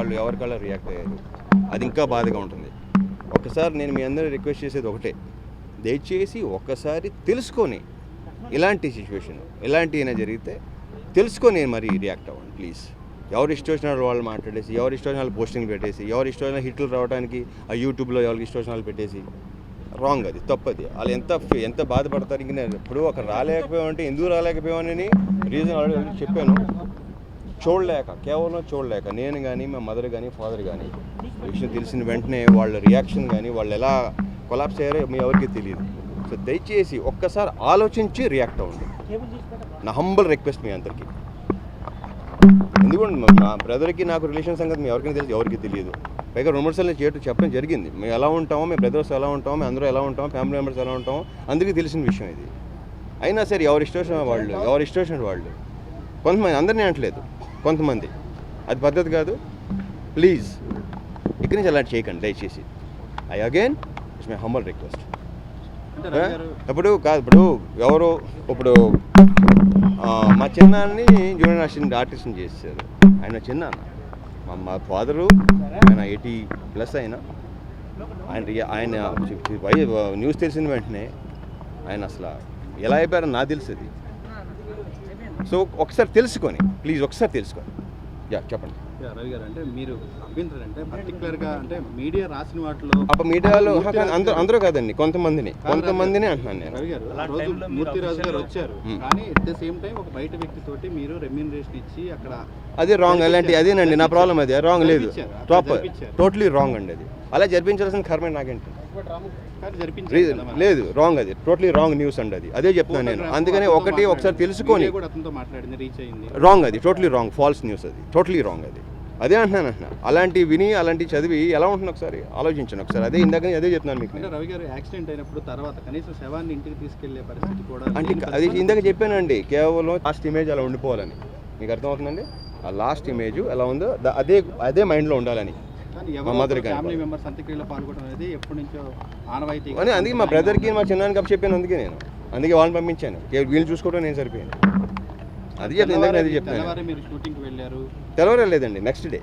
వాళ్ళు ఎవరికల్లా రియాక్ట్ అయ్యారు. అది ఇంకా బాధగా ఉంటుంది. ఒకసారి నేను మీ అందరూ రిక్వెస్ట్ చేసేది ఒకటే, దయచేసి ఒక్కసారి తెలుసుకొని ఇలాంటి సిచ్యువేషన్ ఇలాంటి అయినా జరిగితే తెలుసుకొని మరి రియాక్ట్ అవ్వండి ప్లీజ్. ఎవరు ఇష్టం వచ్చిన వాళ్ళు మాట్లాడేసి, ఎవరు ఇష్టం వచ్చిన వాళ్ళు పోస్టింగ్ పెట్టేసి, ఎవరు ఇష్టం వచ్చిన హిట్లు రావడానికి ఆ యూట్యూబ్లో ఎవరికి ఇష్టం వచ్చిన వాళ్ళు పెట్టేసి రాంగ్, అది తప్పది. వాళ్ళు ఎంత బాధపడతారు. ఇంక నేను ఇప్పుడు ఒక రాలేకపోయామంటే ఎందుకు రాలేకపోయామని రీజన్ ఆల్రెడీ చెప్పాను. కేవలం చూడలేక నేను కానీ మా మదర్ కానీ ఫాదర్ కానీ విషయం తెలిసిన వెంటనే వాళ్ళ రియాక్షన్ కానీ వాళ్ళు ఎలా కొలాప్స్ అయ్యారో మీ ఎవరికి తెలియదు. సో దయచేసి ఒక్కసారి ఆలోచించి రియాక్ట్ అవ్వండి. నా హంబల్ రిక్వెస్ట్ మీ అందరికీ. ఎందుకంటే మా బ్రదర్కి నాకు రిలేషన్ సంగతి మీ ఎవరికైనా తెలుసు, ఎవరికి తెలియదు. పైగా 2-3 సార్లు చెప్పడం జరిగింది. మేము ఎలా ఉంటామో, మేము బ్రదర్స్ ఎలా ఉంటామో, మేము అందరూ ఎలా ఉంటామో, ఫ్యామిలీ మెంబర్స్ ఎలా ఉంటామో అందరికీ తెలిసిన విషయం ఇది. అయినా సరే ఎవరు ఇష్టం వచ్చిన వాళ్ళు కొంతమంది, అందరినీ అనట్లేదు, కొంతమంది, అది పద్ధతి కాదు. ప్లీజ్ ఇక్కడి నుంచి అలాంటి చేయకండి దయచేసి. I again it's my humble request. ఇప్పుడు మా చిన్నాన్ని జూనియర్ ఆర్టిస్ట్ని చేశారు. ఆయన చిన్నాన్న, మా ఫాదరు, ఆయన 80+ అయినా ఆయన న్యూస్ తెలిసిన వెంటనే ఆయన అసలు ఎలా అయిపోయారో నాకు తెలుస్తుంది. సో ఒకసారి తెలుసుకొని ప్లీజ్ తెలుసుకొని చెప్పండి. రవి గారు, అంటే మీరు అభ్యంతరం అంటే పర్టికులర్గా అంటే మీడియా రాసిన వాటిలో మీడియాలో అందరూ కాదండి, కొంతమందిని అంటున్నాను నేను. రవి గారు, రోజు మూర్తిరాజు గారు వచ్చారు, కానీ ఎట్ ద సేమ్ టైం ఒక బయట వ్యక్తి తోటి మీరు రెమ్యూనరేషన్ ఇచ్చి అక్కడ అదే రాంగ్. అదేనండి నా ప్రాబ్లం. అది రాంగ్ లేదు, ప్రాపర్ టోటలీ రాంగ్ అండి. అది అలా జరిపించాల్సిన కర్మే నాకేంటి లేదు, రాంగ్. అది టోటలీ రాంగ్ న్యూస్ అండి. అదే చెప్తున్నాను నేను. అందుకని ఒకసారి తెలుసుకొని రాంగ్, అది టోటలీ రాంగ్, ఫాల్స్ న్యూస్, అది టోటలీ రాంగ్. అదే అంటున్నాను. అలాంటి విని అలాంటి చదివి ఎలా ఉంటుంది ఒకసారి ఆలోచించండి. ఒకసారి అదే చెప్తున్నాను మీకు. రవి గారు, యాక్సిడెంట్ అయినప్పుడు తర్వాత కనీసం శవాన్ని ఇంటికి తీసుకెళ్లే పరిస్థితి కూడా అంటే అది ఇందాక చెప్పానండి, కేవలం లాస్ట్ ఇమేజ్ అలా ఉండిపోవాలని. మీకు అర్థమవుతుందండి? ఆ లాస్ట్ ఇమేజ్ ఎలా ఉందో అదే మైండ్లో ఉండాలని. మా మదర్ కానీ అందుకే మా బ్రదర్కి మా చిన్నానికి కప్పు చెప్పాను. అందుకే వాళ్ళని పంపించాను. వీళ్ళు చూసుకోవడం నేను సరిపోయాను. అది చెప్తాను. తెలవలేదండి. నెక్స్ట్ డే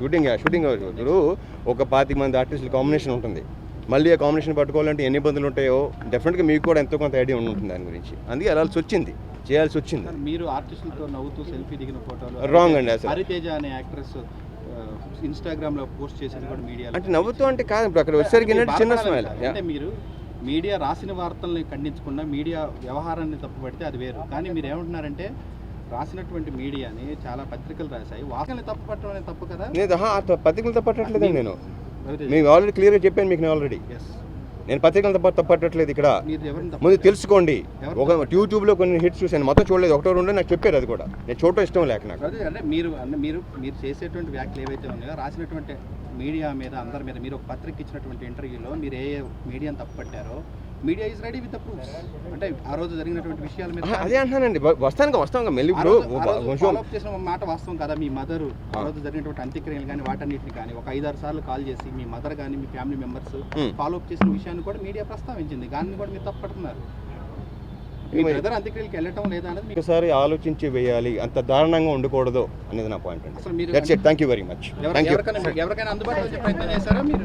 షూటింగ్ ఇప్పుడు ఒక 25 మంది ఆర్టిస్టుల కాంబినేషన్ ఉంటుంది. మళ్ళీ ఆ కాంబినేషన్ పట్టుకోవాలంటే ఎన్ని ఇబ్బందులు ఉంటాయో డెఫినెట్గా మీకు కూడా ఎంతో కొంత ఐడియా ఉంటుంది దాని గురించి. అందుకే చేయాల్సి వచ్చింది. మీరు ఆర్టిస్టులతో నవ్వుతూ సెల్ఫీ దిగిన ఫోటోలు రాంగ్ అండి. అసలు హరితేజ అనే యాక్ట్రెస్ ఇన్స్టాగ్రామ్లో పోస్ట్ చేసేది కూడా మీడియా అంటే నవ్వుతూ అంటే కాదు. ఇప్పుడు అక్కడ వచ్చేసరికి చిన్న స్మైల్. అంటే మీరు మీడియా రాసిన వార్తల్ని ఖండించకుండా మీడియా వ్యవహారాన్ని తప్పుపడితే అది వేరు. కానీ మీరు ఏమంటున్నారంటే రాసినటువంటి మీడియాని చాలా పత్రికలు రాశాయి, వార్తల్ని తప్పు పట్టడం అనేది తప్పు కదా. పత్రికలు తప్పట్లేదు. నేను మీకు ఆల్రెడీ క్లియర్గా చెప్పాను. మీకు ఆల్రెడీ నేను పత్రికలు తప్పట్టట్లేదు. ఇక్కడ ముందు తెలుసుకోండి. ఒక యూట్యూబ్లో కొన్ని హిట్స్ చూశాను, మొత్తం చూడలేదు, 1-2 నాకు చెప్పారు. అది కూడా నేను చూడటం ఇష్టం లేక నాకు. అంటే మీరు చేసేటువంటి వ్యాఖ్యలు ఏవైతే ఉన్నాయో రాసినటువంటి మీడియా మీద అందరి మీద మీరు ఒక పత్రిక ఇచ్చినటువంటి ఇంటర్వ్యూలో మీరు ఏ మీడియాని తప్పట్టారో media is ready with proofs. అంటే ఆ రోజు జరిగినటువంటి విషయాల మీద అదే అంటానండి. వస్తాం మళ్ళీ ఇప్పుడు చేసిన మాట వాస్తవం కదా. మీ మదర్ ఆ రోజు జరిగినటువంటి అంత్యక్రియలు కానీ వాటన్నిటిని కానీ ఒక 5-6 సార్లు కాల్ చేసి మీ మదర్ కానీ మీ ఫ్యామిలీ మెంబర్స్ ఫాలో అప్ చేసిన విషయాన్ని కూడా మీడియా ప్రస్తావించింది. దాన్ని కూడా మీరు తప్పడుతున్నారు. మీ బ్రదర్ అంత్యక్రియలకు వెళ్ళటం లేదా అనేది ఒకసారి ఆలోచించి వేయాలి. అంత దారుణంగా ఉండకూడదు అనేది నా పాయింట్ అండి. Thank you very much. ఎవరికైనా అందుబాటులో ప్రయత్నం చేశారా మీరు?